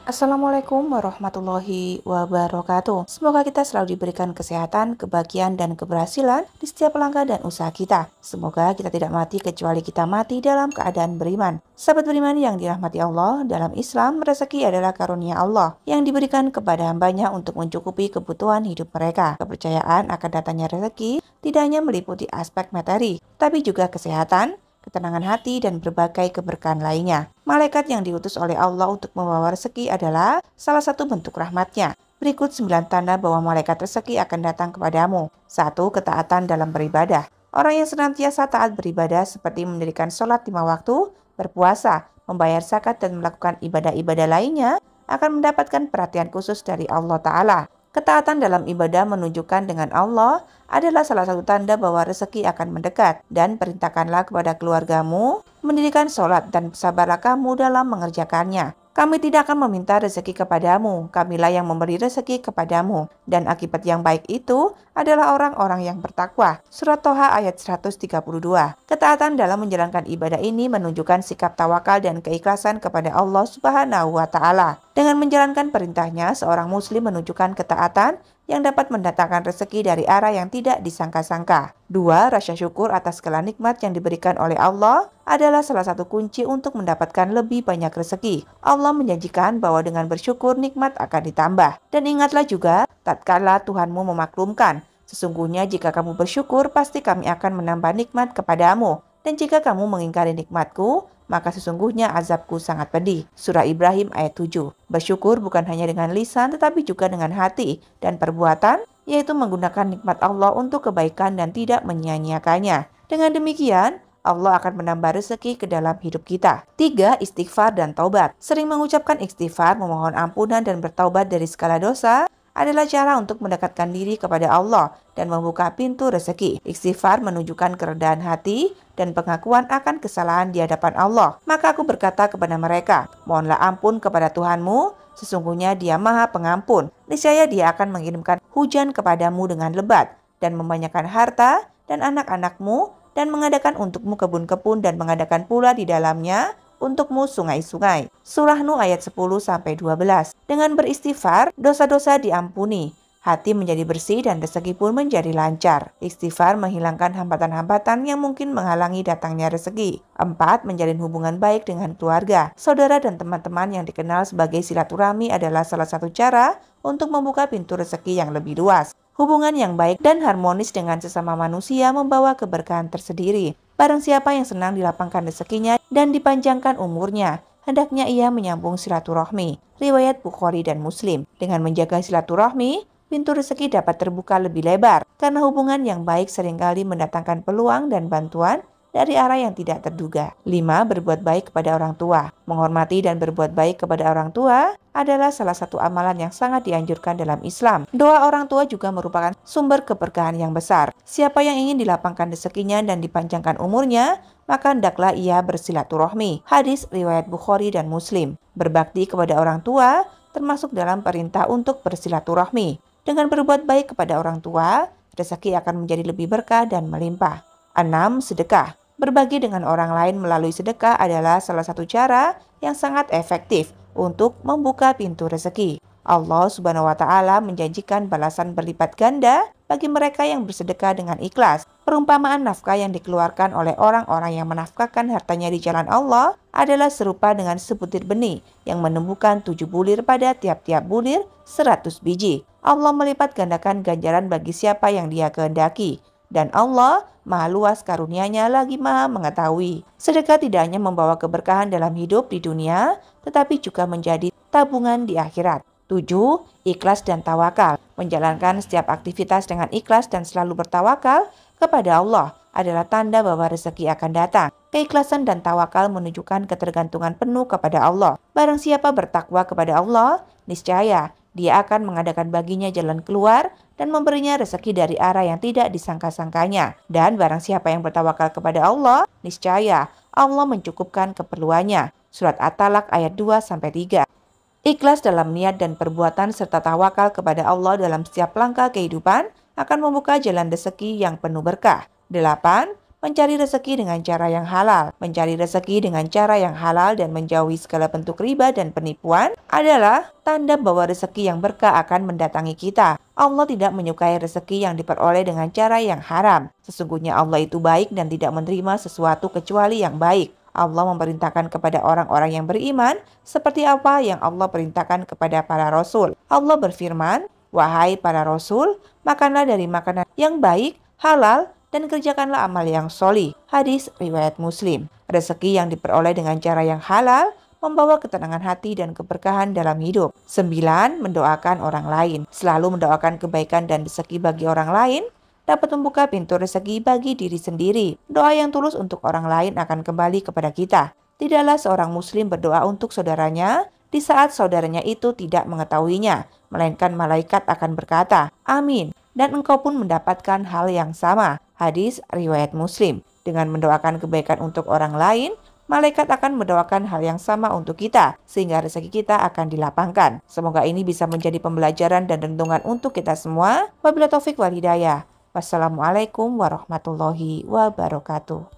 Assalamualaikum warahmatullahi wabarakatuh. Semoga kita selalu diberikan kesehatan, kebahagiaan, dan keberhasilan di setiap langkah dan usaha kita. Semoga kita tidak mati kecuali kita mati dalam keadaan beriman. Sahabat beriman yang dirahmati Allah, dalam Islam, rezeki adalah karunia Allah yang diberikan kepada hambanya untuk mencukupi kebutuhan hidup mereka. Kepercayaan akan datangnya rezeki tidak hanya meliputi aspek materi, tapi juga kesehatan, ketenangan hati, dan berbagai keberkahan lainnya. Malaikat yang diutus oleh Allah untuk membawa rezeki adalah salah satu bentuk rahmatnya. Berikut 9 tanda bahwa malaikat rezeki akan datang kepadamu. 1. Ketaatan dalam beribadah. Orang yang senantiasa taat beribadah seperti mendirikan sholat 5 waktu, berpuasa, membayar zakat, dan melakukan ibadah-ibadah lainnya akan mendapatkan perhatian khusus dari Allah Ta'ala. Ketaatan dalam ibadah menunjukkan dengan Allah adalah salah satu tanda bahwa rezeki akan mendekat, dan perintahkanlah kepada keluargamu mendirikan sholat dan bersabarlah kamu dalam mengerjakannya. Kami tidak akan meminta rezeki kepadamu, kamilah yang memberi rezeki kepadamu, dan akibat yang baik itu adalah orang-orang yang bertakwa. Surat Toha ayat 132. Ketaatan dalam menjalankan ibadah ini menunjukkan sikap tawakal dan keikhlasan kepada Allah Subhanahu wa Ta'ala. Dengan menjalankan perintahnya, seorang muslim menunjukkan ketaatan yang dapat mendatangkan rezeki dari arah yang tidak disangka-sangka. 2. Rasa syukur atas segala nikmat yang diberikan oleh Allah adalah salah satu kunci untuk mendapatkan lebih banyak rezeki. Allah menjanjikan bahwa dengan bersyukur nikmat akan ditambah. Dan ingatlah juga, tatkala Tuhanmu memaklumkan, sesungguhnya jika kamu bersyukur, pasti kami akan menambah nikmat kepadamu. Dan jika kamu mengingkari nikmatku, maka sesungguhnya azabku sangat pedih. Surah Ibrahim ayat 7. Bersyukur bukan hanya dengan lisan tetapi juga dengan hati dan perbuatan, yaitu menggunakan nikmat Allah untuk kebaikan dan tidak menyia-nyiakannya. Dengan demikian, Allah akan menambah rezeki ke dalam hidup kita. 3. Istighfar dan taubat. Sering mengucapkan istighfar, memohon ampunan, dan bertaubat dari segala dosa adalah cara untuk mendekatkan diri kepada Allah dan membuka pintu rezeki. Istighfar menunjukkan kerendahan hati dan pengakuan akan kesalahan di hadapan Allah. Maka aku berkata kepada mereka, mohonlah ampun kepada Tuhanmu, sesungguhnya Dia Maha Pengampun. Niscaya Dia akan mengirimkan hujan kepadamu dengan lebat dan membanyakkan harta dan anak-anakmu dan mengadakan untukmu kebun-kebun dan mengadakan pula di dalamnya untukmu sungai-sungai. Surah Nuh ayat 10-12. Dengan beristighfar, dosa-dosa diampuni, hati menjadi bersih dan rezeki pun menjadi lancar. Istighfar menghilangkan hambatan-hambatan yang mungkin menghalangi datangnya rezeki. 4. Menjalin hubungan baik dengan keluarga. Saudara dan teman-teman yang dikenal sebagai silaturahmi adalah salah satu cara untuk membuka pintu rezeki yang lebih luas. Hubungan yang baik dan harmonis dengan sesama manusia membawa keberkahan tersendiri. Barang siapa yang senang dilapangkan rezekinya dan dipanjangkan umurnya, hendaknya ia menyambung silaturahmi. Riwayat Bukhari dan Muslim. Dengan menjaga silaturahmi, pintu rezeki dapat terbuka lebih lebar, karena hubungan yang baik seringkali mendatangkan peluang dan bantuan dari arah yang tidak terduga. 5. Berbuat baik kepada orang tua. Menghormati dan berbuat baik kepada orang tua adalah salah satu amalan yang sangat dianjurkan dalam Islam. Doa orang tua juga merupakan sumber keberkahan yang besar. Siapa yang ingin dilapangkan rezekinya dan dipanjangkan umurnya, maka hendaklah ia bersilaturahmi. Hadis riwayat Bukhari dan Muslim. Berbakti kepada orang tua termasuk dalam perintah untuk bersilaturahmi. Dengan berbuat baik kepada orang tua, rezeki akan menjadi lebih berkah dan melimpah. 6. Sedekah. Berbagi dengan orang lain melalui sedekah adalah salah satu cara yang sangat efektif untuk membuka pintu rezeki. Allah Subhanahu wa Ta'ala menjanjikan balasan berlipat ganda bagi mereka yang bersedekah dengan ikhlas. Perumpamaan nafkah yang dikeluarkan oleh orang-orang yang menafkahkan hartanya di jalan Allah adalah serupa dengan sebutir benih yang menumbuhkan 7 bulir pada tiap-tiap bulir 100 biji. Allah melipat gandakan ganjaran bagi siapa yang Dia kehendaki. Dan Allah Maha luas karunia-Nya lagi Maha mengetahui. Sedekah tidak hanya membawa keberkahan dalam hidup di dunia, tetapi juga menjadi tabungan di akhirat. 7. Ikhlas dan tawakal. Menjalankan setiap aktivitas dengan ikhlas dan selalu bertawakal kepada Allah adalah tanda bahwa rezeki akan datang. Keikhlasan dan tawakal menunjukkan ketergantungan penuh kepada Allah. Barang siapa bertakwa kepada Allah, niscaya Dia akan mengadakan baginya jalan keluar dan memberinya rezeki dari arah yang tidak disangka-sangkanya. Dan barang siapa yang bertawakal kepada Allah, niscaya Allah mencukupkan keperluannya. Surat At-Talaq ayat 2-3. Ikhlas dalam niat dan perbuatan serta tawakal kepada Allah dalam setiap langkah kehidupan akan membuka jalan rezeki yang penuh berkah. 8. Mencari rezeki dengan cara yang halal. Mencari rezeki dengan cara yang halal dan menjauhi segala bentuk riba dan penipuan adalah tanda bahwa rezeki yang berkah akan mendatangi kita. Allah tidak menyukai rezeki yang diperoleh dengan cara yang haram. Sesungguhnya Allah itu baik dan tidak menerima sesuatu kecuali yang baik. Allah memerintahkan kepada orang-orang yang beriman seperti apa yang Allah perintahkan kepada para rasul. Allah berfirman, "Wahai para rasul, makanlah dari makanan yang baik, halal, dan kerjakanlah amal yang sholih." Hadis riwayat Muslim. Rezeki yang diperoleh dengan cara yang halal membawa ketenangan hati dan keberkahan dalam hidup. 9. Mendoakan orang lain. Selalu mendoakan kebaikan dan rezeki bagi orang lain dapat membuka pintu rezeki bagi diri sendiri. Doa yang tulus untuk orang lain akan kembali kepada kita. Tidaklah seorang muslim berdoa untuk saudaranya di saat saudaranya itu tidak mengetahuinya, melainkan malaikat akan berkata, "Amin," dan engkau pun mendapatkan hal yang sama. Hadis riwayat Muslim. Dengan mendoakan kebaikan untuk orang lain, malaikat akan mendoakan hal yang sama untuk kita, sehingga rezeki kita akan dilapangkan. Semoga ini bisa menjadi pembelajaran dan renungan untuk kita semua. Wabillahi taufik wal hidayah. Wassalamualaikum warahmatullahi wabarakatuh.